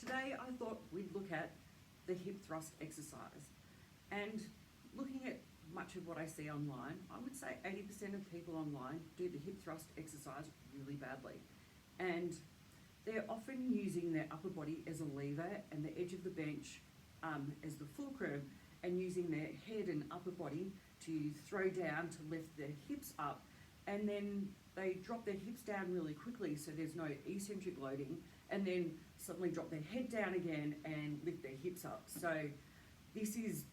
today I thought we'd look at the hip thrust exercise. And looking at much of what I see online, I would say 80% of people online do the hip thrust exercise really badly. And they're often using their upper body as a lever and the edge of the bench as the fulcrum, and using their head and upper body to throw down to lift their hips up, and then they drop their hips down really quickly so there's no eccentric loading, and then suddenly drop their head down again and lift their hips up. So this is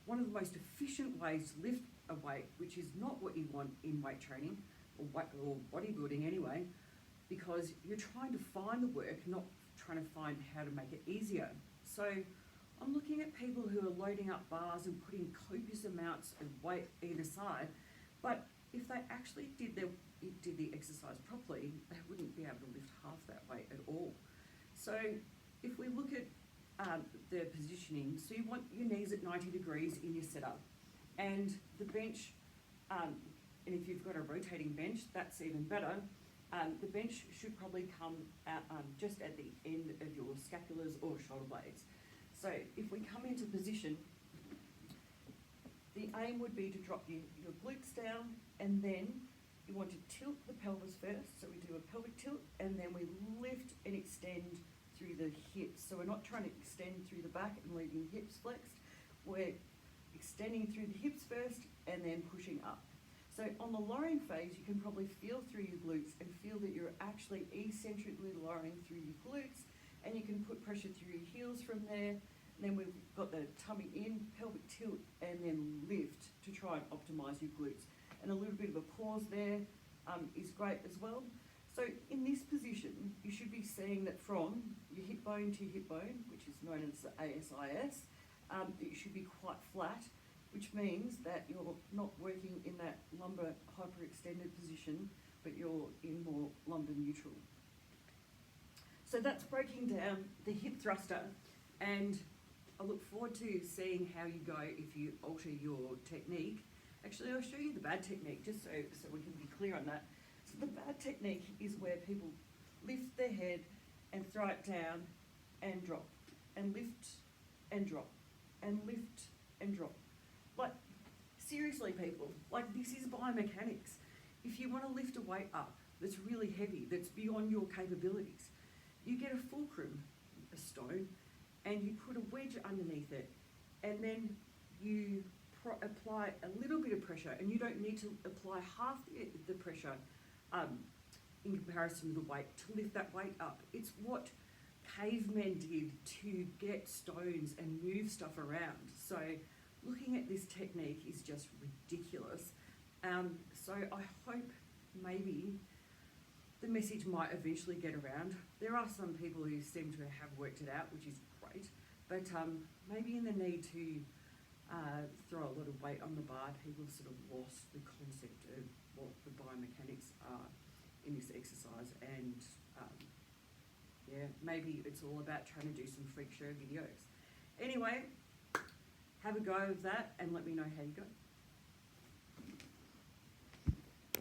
one of the most efficient ways to lift a weight, which is not what you want in weight training or bodybuilding anyway, because you're trying to find the work, not trying to find how to make it easier. So I'm looking at people who are loading up bars and putting copious amounts of weight either side, but if they actually did the exercise properly, they wouldn't be able to lift half that weight at all. So if we look at the positioning, so you want your knees at 90 degrees in your setup, and the bench, and if you've got a rotating bench, that's even better. The bench should probably come out just at the end of your scapulars or shoulder blades. So if we come into position, the aim would be to drop your glutes down, and then you want to tilt the pelvis first. So we do a pelvic tilt, and then we lift and extend through the hips. So we're not trying to extend through the back and leaving the hips flexed. We're extending through the hips first and then pushing up. So on the lowering phase, you can probably feel through your glutes and feel that you're actually eccentrically lowering through your glutes, and you can put pressure through your heels from there. And then we've got the tummy in, pelvic tilt, and then lift to try and optimize your glutes. And a little bit of a pause there is great as well. So in this position, you should be seeing that from your hip bone to hip bone, which is known as the ASIS, it should be quite flat, which means that you're not working in that lumbar hyperextended position, but you're in more lumbar neutral. So that's breaking down the hip thruster, and I look forward to seeing how you go if you alter your technique. Actually, I'll show you the bad technique just so we can be clear on that. So the bad technique is where people lift their head and throw it down and drop, and lift and drop, and lift and drop. Like, seriously people, like, this is biomechanics. If you want to lift a weight up that's really heavy, that's beyond your capabilities, you get a fulcrum, a stone, and you put a wedge underneath it, and then you apply a little bit of pressure, and you don't need to apply half the pressure in comparison to the weight to lift that weight up. It's what cavemen did to get stones and move stuff around. So looking at this technique is just ridiculous. So I hope maybe the message might eventually get around. There are some people who seem to have worked it out, which is great, but maybe in the need to throw a lot of weight on the bar, people have sort of lost the concept of what the biomechanics are in this exercise, and yeah, maybe it's all about trying to do some freak show videos. Anyway, have a go of that and let me know how you go.